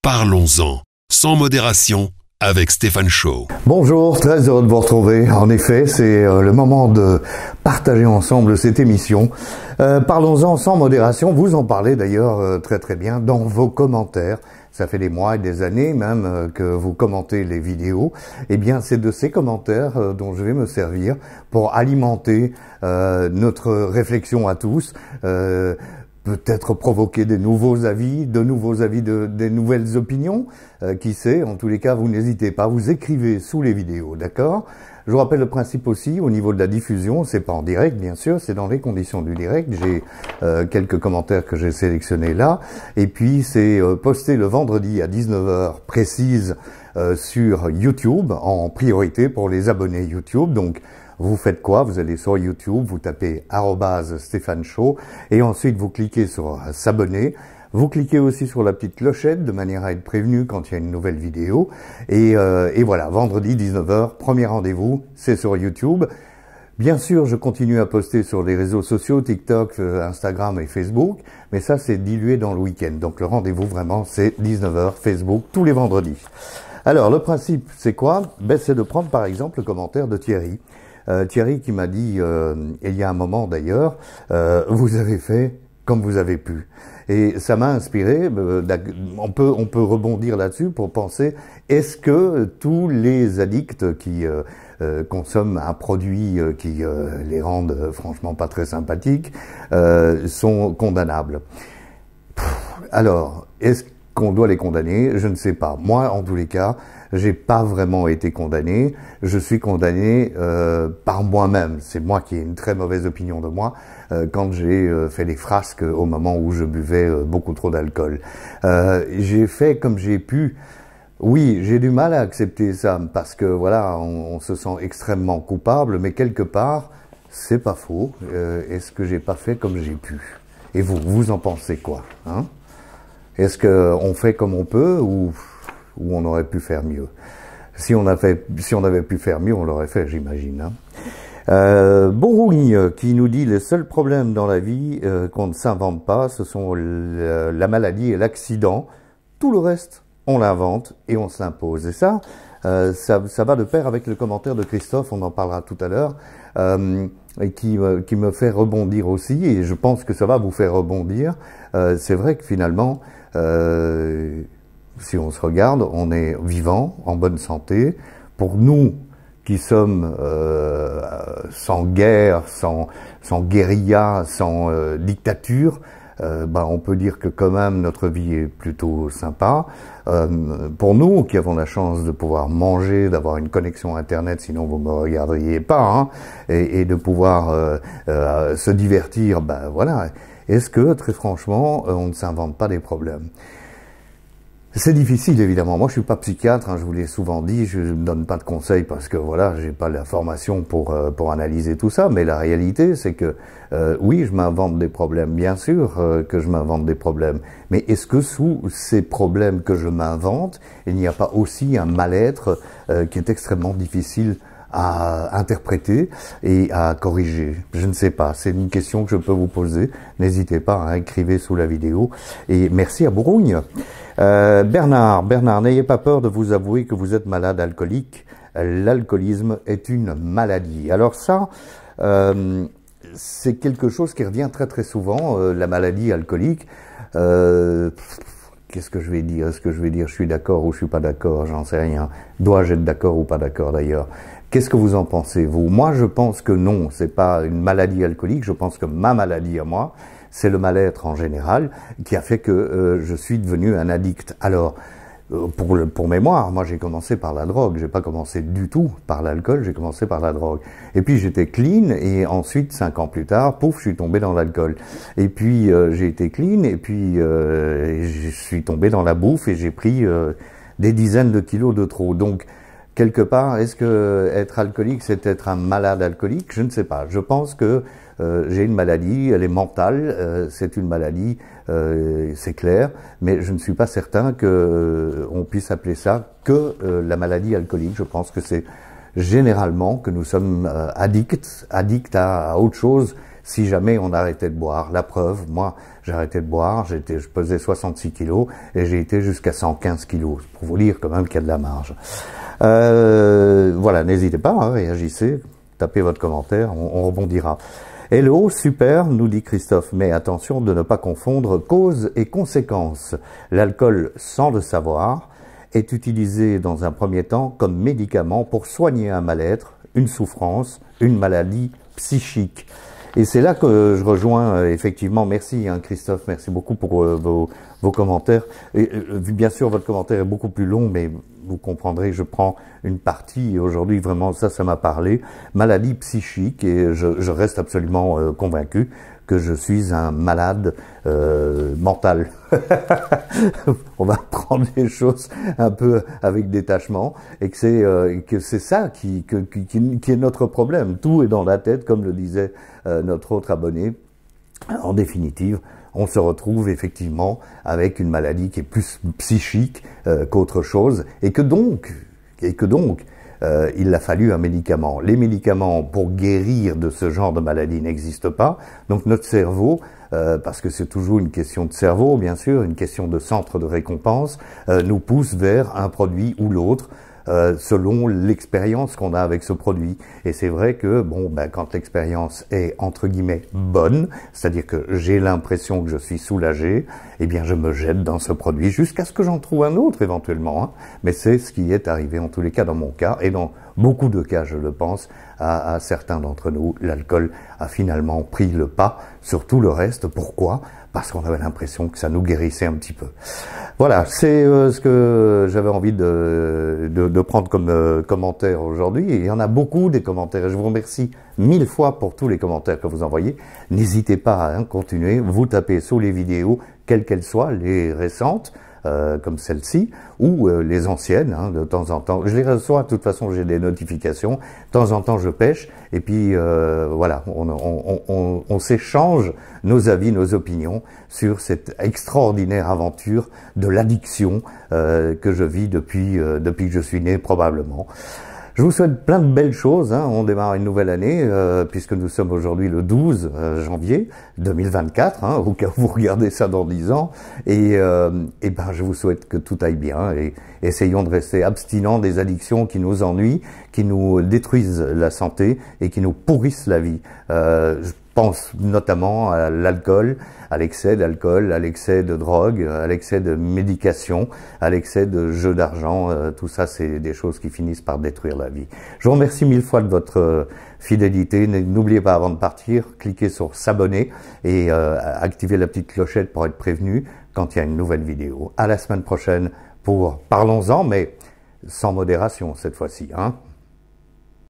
Parlons-en, sans modération, avec Stéphane Chaud. Bonjour, très heureux de vous retrouver. En effet, c'est le moment de partager ensemble cette émission. Parlons-en sans modération. Vous en parlez d'ailleurs très bien dans vos commentaires. Ça fait des mois et des années même que vous commentez les vidéos. Eh bien, c'est de ces commentaires dont je vais me servir pour alimenter notre réflexion à tous. Peut-être provoquer des nouveaux avis, des nouvelles opinions, qui sait. En tous les cas, vous n'hésitez pas, vous écrivez sous les vidéos, d'accord? Je vous rappelle le principe aussi, au niveau de la diffusion, c'est pas en direct, bien sûr, c'est dans les conditions du direct. J'ai quelques commentaires que j'ai sélectionnés là, et puis c'est posté le vendredi à 19 h précise sur YouTube, en priorité pour les abonnés YouTube, donc vous faites quoi? Vous allez sur YouTube, vous tapez @Stéphane Chaud et ensuite vous cliquez sur s'abonner. Vous cliquez aussi sur la petite clochette de manière à être prévenu quand il y a une nouvelle vidéo. Et voilà, vendredi 19 h, premier rendez-vous, c'est sur YouTube. Bien sûr, je continue à poster sur les réseaux sociaux, TikTok, Instagram et Facebook, mais ça c'est dilué dans le week-end. Donc le rendez-vous vraiment c'est 19 h, Facebook, tous les vendredis. Alors le principe c'est quoi? C'est de prendre par exemple le commentaire de Thierry. Thierry qui m'a dit, il y a un moment d'ailleurs, vous avez fait comme vous avez pu. Et ça m'a inspiré, on peut rebondir là-dessus pour penser, est-ce que tous les addicts qui consomment un produit qui les rendent franchement pas très sympathiques sont condamnables? Alors, est-ce qu'on doit les condamner? Je ne sais pas. Moi, en tous les cas, j'ai pas vraiment été condamné. Je suis condamné par moi-même. C'est moi qui ai une très mauvaise opinion de moi quand j'ai fait des frasques au moment où je buvais beaucoup trop d'alcool. J'ai fait comme j'ai pu. Oui, j'ai du mal à accepter ça parce que voilà, on se sent extrêmement coupable, mais quelque part, c'est pas faux. Est-ce que j'ai pas fait comme j'ai pu? Et vous en pensez quoi, hein? Est-ce qu'on fait comme on peut ou on aurait pu faire mieux? Si on avait pu faire mieux, on l'aurait fait, j'imagine. Hein. Bonrougne qui nous dit: les seuls problèmes dans la vie qu'on ne s'invente pas, ce sont la maladie et l'accident. Tout le reste, on l'invente et on s'impose. Et ça va de pair avec le commentaire de Christophe, on en parlera tout à l'heure, et qui me fait rebondir aussi, et je pense que ça va vous faire rebondir. C'est vrai que finalement, si on se regarde, on est vivant, en bonne santé. Pour nous qui sommes sans guerre, sans guérilla, sans dictature, on peut dire que quand même notre vie est plutôt sympa. Pour nous qui avons la chance de pouvoir manger, d'avoir une connexion Internet, sinon vous ne me regarderiez pas, hein, et de pouvoir se divertir, voilà. Est-ce que, très franchement, on ne s'invente pas des problèmes? C'est difficile, évidemment. Moi, je suis pas psychiatre, hein, je vous l'ai souvent dit, je ne donne pas de conseils parce que, voilà, j'ai pas la formation pour analyser tout ça, mais la réalité, c'est que, oui, je m'invente des problèmes, bien sûr que je m'invente des problèmes, mais est-ce que sous ces problèmes que je m'invente, il n'y a pas aussi un mal-être qui est extrêmement difficile à interpréter et à corriger? Je ne sais pas, c'est une question que je peux vous poser. N'hésitez pas à écrire sous la vidéo. Et merci à Bourgogne. Bernard, n'ayez pas peur de vous avouer que vous êtes malade alcoolique. L'alcoolisme est une maladie. Alors ça, c'est quelque chose qui revient très souvent, la maladie alcoolique. Qu'est-ce que je vais dire? Est-ce que je vais dire je suis d'accord ou je suis pas d'accord? J'en sais rien. Dois-je être d'accord ou pas d'accord d'ailleurs? Qu'est-ce que vous en pensez, vous? Moi, je pense que non, c'est pas une maladie alcoolique. Je pense que ma maladie à moi, c'est le mal-être en général qui a fait que je suis devenu un addict. Alors, pour mémoire, moi j'ai commencé par la drogue. J'ai pas commencé du tout par l'alcool, j'ai commencé par la drogue. Et puis j'étais clean et ensuite 5 ans plus tard, pouf, je suis tombé dans l'alcool. Et puis j'ai été clean et puis je suis tombé dans la bouffe et j'ai pris des dizaines de kilos de trop. Donc quelque part, est-ce que être alcoolique, c'est être un malade alcoolique? Je ne sais pas. Je pense que j'ai une maladie, elle est mentale, c'est une maladie, c'est clair, mais je ne suis pas certain que on puisse appeler ça que la maladie alcoolique. Je pense que c'est généralement que nous sommes addicts à autre chose si jamais on arrêtait de boire. La preuve, moi, j'ai arrêté de boire, je pesais 66 kilos et j'ai été jusqu'à 115 kilos. Pour vous dire quand même qu'il y a de la marge. Voilà, n'hésitez pas, hein, réagissez, tapez votre commentaire, on rebondira. Hello, super, nous dit Christophe, mais attention de ne pas confondre cause et conséquence. L'alcool, sans le savoir, est utilisé dans un premier temps comme médicament pour soigner un mal-être, une souffrance, une maladie psychique. Et c'est là que je rejoins effectivement, merci hein, Christophe, merci beaucoup pour vos commentaires. Et, bien sûr, votre commentaire est beaucoup plus long, mais vous comprendrez, je prends une partie, et aujourd'hui vraiment ça m'a parlé, maladie psychique, et je reste absolument convaincu que je suis un malade mental. On va prendre les choses un peu avec détachement, et que c'est ça qui est notre problème. Tout est dans la tête, comme le disait notre autre abonné. En définitive, on se retrouve effectivement avec une maladie qui est plus psychique qu'autre chose, et que donc il a fallu un médicament. Les médicaments pour guérir de ce genre de maladie n'existent pas, donc notre cerveau, parce que c'est toujours une question de cerveau, bien sûr, une question de centre de récompense, nous pousse vers un produit ou l'autre, selon l'expérience qu'on a avec ce produit. Et c'est vrai que quand l'expérience est entre guillemets bonne, c'est-à-dire que j'ai l'impression que je suis soulagé, eh bien je me jette dans ce produit jusqu'à ce que j'en trouve un autre éventuellement. Hein. Mais c'est ce qui est arrivé en tous les cas dans mon cas et dans beaucoup de cas, je le pense, à certains d'entre nous. L'alcool a finalement pris le pas sur tout le reste. Pourquoi ? Parce qu'on avait l'impression que ça nous guérissait un petit peu. Voilà, c'est ce que j'avais envie de prendre comme commentaire aujourd'hui. Et il y en a beaucoup des commentaires. Et je vous remercie 1000 fois pour tous les commentaires que vous envoyez. N'hésitez pas à continuer. Vous tapez sous les vidéos, quelles qu'elles soient, les récentes, comme celle-ci, ou les anciennes, hein, de temps en temps. Je les reçois, de toute façon, j'ai des notifications. De temps en temps, je pêche. Et puis, voilà, on s'échange nos avis, nos opinions sur cette extraordinaire aventure de l'addiction que je vis depuis que je suis né, probablement. Je vous souhaite plein de belles choses, hein. On démarre une nouvelle année, puisque nous sommes aujourd'hui le 12 janvier 2024, hein, au cas où vous regardez ça dans 10 ans, et je vous souhaite que tout aille bien, et essayons de rester abstinents des addictions qui nous ennuient, qui nous détruisent la santé, et qui nous pourrissent la vie. Je pense notamment à l'alcool, à l'excès d'alcool, à l'excès de drogue, à l'excès de médication, à l'excès de jeux d'argent. Tout ça, c'est des choses qui finissent par détruire la vie. Je vous remercie 1000 fois de votre fidélité. N'oubliez pas, avant de partir, cliquez sur s'abonner et activez la petite clochette pour être prévenu quand il y a une nouvelle vidéo. À la semaine prochaine pour Parlons-en, mais sans modération cette fois-ci, hein.